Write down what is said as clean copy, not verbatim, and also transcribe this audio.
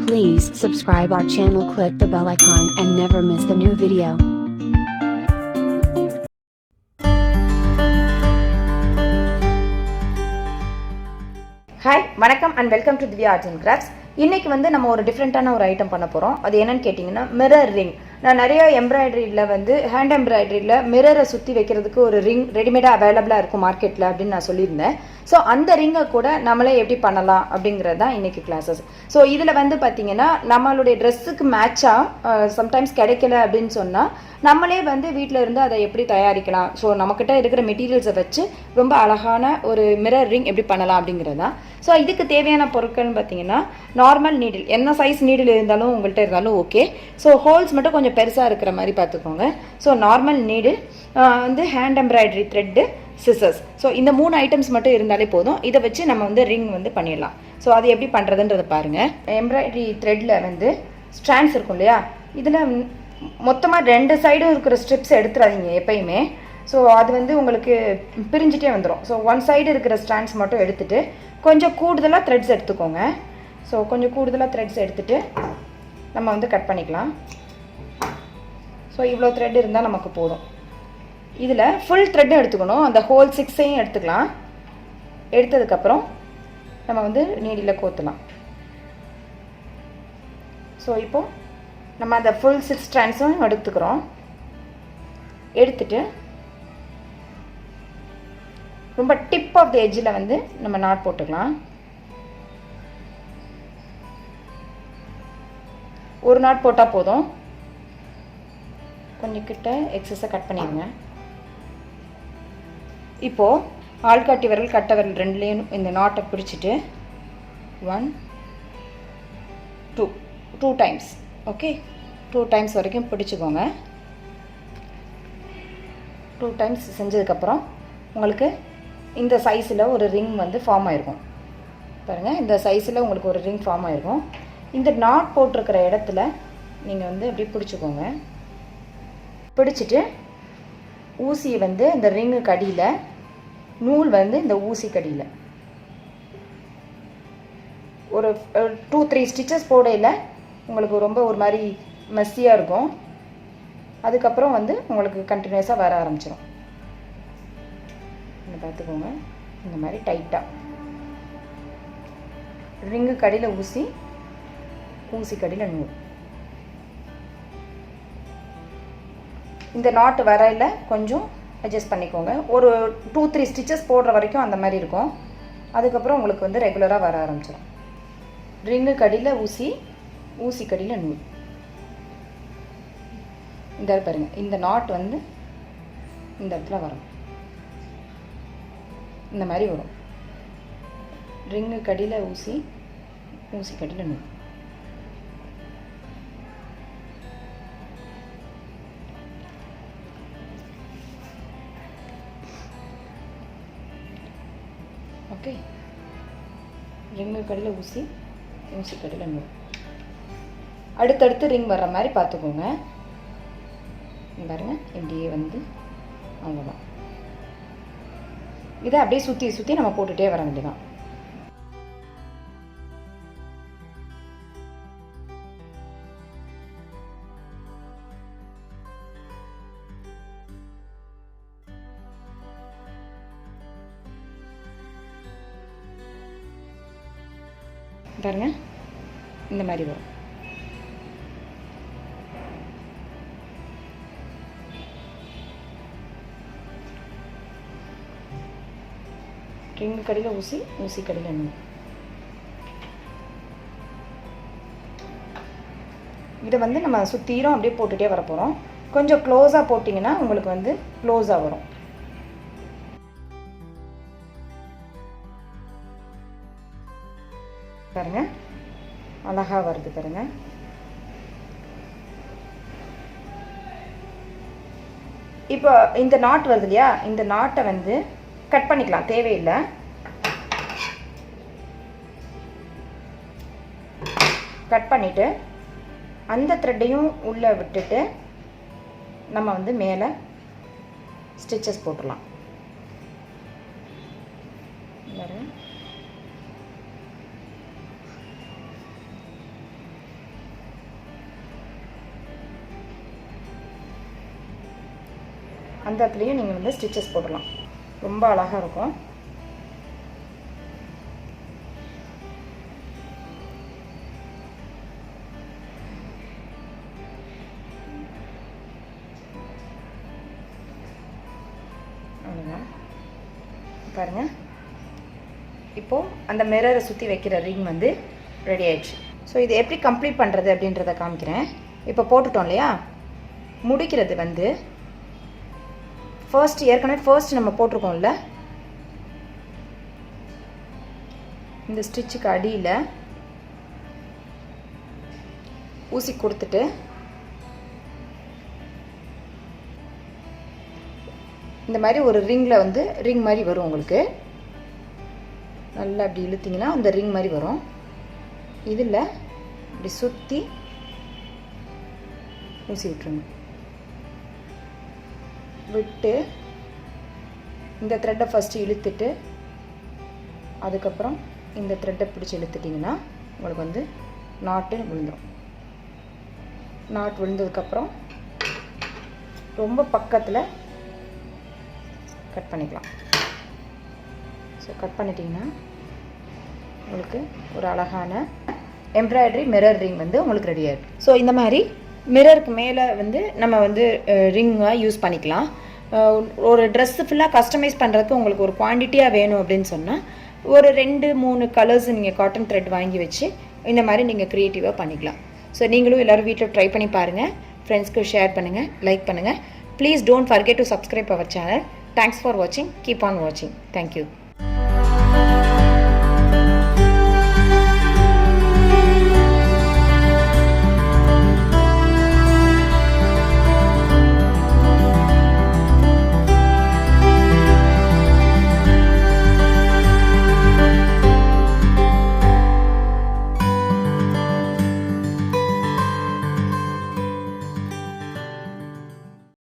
Please subscribe our channel, click the bell icon and never miss the new video. Hi, வணக்கம் and welcome to Divya Arts and Crafts. இன்னைக்கு வந்து நம்ம ஒரு டிஃப்ரெண்டான ஒரு item பண்ண போறோம். அது என்னன்னு கேட்டிங்கன்னா மிரர் ரிங். நான் நிறைய எம்ப்ராய்டரியில வந்து ஹேண்ட் எம்ப்ராய்டரியில மிரரை சுற்றி வைக்கிறதுக்கு ஒரு ரிங் ரெடிமேடாக அவைலபிளாக இருக்கும் மார்க்கெட்டில் அப்படின்னு நான் சொல்லியிருந்தேன். ஸோ அந்த ரிங்கை கூட நம்மளே எப்படி பண்ணலாம் அப்படிங்கிறது தான் இன்றைக்கி கிளாஸஸ். ஸோ இதில் வந்து பார்த்திங்கன்னா நம்மளுடைய ட்ரெஸ்ஸுக்கு மேட்சாக சம்டைம்ஸ் கிடைக்கல அப்படின்னு சொன்னால் நம்மளே வந்து வீட்டில் இருந்து அதை எப்படி தயாரிக்கலாம். ஸோ நம்மக்கிட்ட இருக்கிற மெட்டீரியல்ஸை வச்சு ரொம்ப அழகான ஒரு மிரர் ரிங் எப்படி பண்ணலாம் அப்படிங்கிறது தான். ஸோ இதுக்கு தேவையான பொருட்கள்னு பார்த்தீங்கன்னா நார்மல் நீடில், என்ன சைஸ் நீடில் இருந்தாலும் உங்கள்கிட்ட இருந்தாலும் ஓகே. ஸோ ஹோல்ஸ் மட்டும் கொஞ்சம் பெருசாக இருக்கிற மாதிரி பார்த்துக்கோங்க. ஸோ நார்மல் நீடில் வந்து hand embroidery thread, scissors. So இந்த 3 ஐட்டம்ஸ் மட்டும் இருந்தாலே போதும். இதை வச்சு நம்ம வந்து ரிங் வந்து பண்ணிடலாம். ஸோ அது எப்படி பண்ணுறதுன்றதை பாருங்கள். எம்ப்ராய்டரி த்ரெட்டில் வந்து ஸ்ட்ராண்ட்ஸ் இருக்கும் இல்லையா, இதில் மொத்தமாக 2 சைடும் இருக்கிற ஸ்ட்ரிப்ஸ் எடுத்துடாதீங்க எப்பயுமே. ஸோ அது வந்து உங்களுக்கு பிரிஞ்சிட்டே வந்துடும். ஸோ 1 சைடு இருக்கிற ஸ்ட்ராண்ட்ஸ் மட்டும் எடுத்துகிட்டு கொஞ்சம் கூடுதலாக த்ரெட்ஸ் எடுத்துக்கோங்க. ஸோ கொஞ்சம் கூடுதலாக த்ரெட்ஸ் எடுத்துகிட்டு நம்ம வந்து கட் பண்ணிக்கலாம். ஸோ இவ்வளோ த்ரெட் இருந்தால் நமக்கு போதும். இதில் ஃபுல் த்ரெட்டும் எடுத்துக்கணும். அந்த ஹோல் 6ஐயும் எடுத்துக்கலாம். எடுத்ததுக்கப்புறம் நம்ம வந்து நீடியில் கோர்த்துலாம். ஸோ இப்போது நம்ம அந்த ஃபுல் 6 ஸ்ட்ராண்ட்ஸும் எடுத்துக்கிறோம். எடுத்துட்டு ரொம்ப டிப் ஆஃப் தி எட்ஜில் வந்து நம்ம நாட் போட்டுக்கலாம். ஒரு நாட் போட்டால் போதும். கொஞ்சம் கிட்ட எக்ஸஸை கட் பண்ணிடுங்க. இப்போது ஆள்காட்டி விரல் கட்டை விரல் ரெண்டுலேயும் இந்த நாட்டை பிடிச்சிட்டு 1 2 டைம்ஸ், ஓகே, 2 டைம்ஸ் வரைக்கும் பிடிச்சிக்கோங்க. 2 டைம்ஸ் செஞ்சதுக்கப்புறம் உங்களுக்கு இந்த சைஸில் ஒரு ரிங் வந்து ஃபார்ம் ஆகிருக்கும். பாருங்கள், இந்த சைஸில் உங்களுக்கு ஒரு ரிங் ஃபார்ம் ஆகிருக்கும். இந்த நாட் போட்டிருக்கிற இடத்துல நீங்கள் வந்து அப்படியே பிடிச்சிக்கோங்க. பிடிச்சிட்டு ஊசியை வந்து இந்த ரிங்கு கடியில், நூல் வந்து இந்த ஊசி கடியில் ஒரு 2-3 ஸ்டிச்சஸ் போடையில் உங்களுக்கு ரொம்ப ஒரு மாதிரி மெஸ்ஸியாக இருக்கும். அதுக்கப்புறம் வந்து உங்களுக்கு கண்டினியூஸாக வர ஆரம்பிச்சிடும். இதை பார்த்துக்கோங்க. இந்த மாதிரி டைட்டாக ரிங்கு கடியில் ஊசி, ஊசி கடியில் நூல். இந்த நாட்டு வரையில் கொஞ்சம் அட்ஜஸ்ட் பண்ணிக்கோங்க. ஒரு 2-3 ஸ்டிச்சஸ் போடுற வரைக்கும் அந்த மாதிரி இருக்கும். அதுக்கப்புறம் உங்களுக்கு வந்து ரெகுலராக வர ஆரம்பிச்சிடும். ரிங்கு கடியில் ஊசி, ஊசி கடியில் நூல். இந்த பாருங்கள், இந்த நாட் வந்து இந்த இடத்துல வரும். இந்த மாதிரி வரும். ரிங்கு கடியில் ஊசி, ஊசி கடியில் நூல். ஓகே, ரிங்கு கடியில் ஊசி, ஊசி கடியில் நூல். அடுத்தடுத்து ரிங் வர்ற மாதிரி பார்த்துக்கோங்க. பாருங்க, இப்படியே வந்து அவ்வளோதான். இதை அப்படியே சுற்றி சுற்றி நம்ம போட்டுகிட்டே வர வேண்டியதான். பாருங்க, இந்த மாதிரி வரும். ரிங்கு கடியில் ஊசி, ஊசி கடியில் நூல். இதை வந்து நம்ம சுற்றிரும் அப்படியே போட்டுகிட்டே வர போகிறோம். கொஞ்சம் க்ளோஸாக போட்டிங்கன்னா உங்களுக்கு வந்து க்ளோஸாக வரும். பாருங்க, அழகாக வருது பாருங்க. இப்போ இந்த நாட் வருது இல்லையா, இந்த நாட்டை வந்து கட் பண்ணிக்கலாம், தேவையில்லை. கட் பண்ணிவிட்டு அந்த த்ரெட்டையும் உள்ளே விட்டுட்டு நம்ம வந்து மேலே ஸ்டிச்சஸ் போட்டுடலாம். அந்த இடத்துலையும் நீங்கள் வந்து ஸ்டிச்சஸ் போடலாம். ரொம்ப அழகாக இருக்கும். அவ்வளோதான் பாருங்கள். இப்போது அந்த மிரரை சுற்றி வைக்கிற ரிங் வந்து ரெடி ஆயிடுச்சு. ஸோ இது எப்படி கம்ப்ளீட் பண்ணுறது அப்படின்றத காமிக்கிறேன். இப்போ போட்டுட்டோம் இல்லையா, முடிக்கிறது வந்து ஏற்கனவே ஃபர்ஸ்ட் நம்ம போட்டிருக்கோம்ல, இந்த ஸ்டிச்சுக்கு அடியில் ஊசி கொடுத்துட்டு இந்த மாதிரி ஒரு ரிங்கில் வந்து ரிங் மாதிரி வரும் உங்களுக்கு. நல்லா அப்படி இழுத்திங்கன்னா அந்த ரிங் மாதிரி வரும். இதில் இப்படி சுற்றி ஊசி விட்டுருங்க. விட்டு இந்த த்ரெட்டை ஃபஸ்ட்டு இழுத்துட்டு அதுக்கப்புறம் இந்த த்ரெட்டை பிடிச்சி இழுத்துட்டிங்கன்னா உங்களுக்கு வந்து நாட்டு விழுந்துடும். நாட் விழுந்ததுக்கப்புறம் ரொம்ப பக்கத்தில் கட் பண்ணிக்கலாம். ஸோ கட் பண்ணிட்டிங்கன்னா உங்களுக்கு ஒரு அழகான எம்ப்ராய்டரி மிரர் ரிங் வந்து உங்களுக்கு ரெடி ஆகிடும். ஸோ இந்த மாதிரி மிரருக்கு மேலே வந்து நம்ம வந்து ரிங்காக யூஸ் பண்ணிக்கலாம். ஒரு ட்ரெஸ்ஸு ஃபுல்லாக கஸ்டமைஸ் பண்ணுறதுக்கு உங்களுக்கு ஒரு குவான்டிட்டியாக வேணும் அப்படின்னு சொன்னால் ஒரு 2-3 கலர்ஸ் நீங்கள் காட்டன் த்ரெட் வாங்கி வச்சு இந்த மாதிரி நீங்கள் க்ரியேட்டிவாக பண்ணிக்கலாம். ஸோ நீங்களும் எல்லோரும் வீட்டில் ட்ரை பண்ணி பாருங்கள். ஃப்ரெண்ட்ஸ்க்கு ஷேர் பண்ணுங்கள், லைக் பண்ணுங்கள். Please don't forget to subscribe our channel. Thanks for வாட்சிங். கீப் ஆன் வாட்சிங். தேங்க்யூ.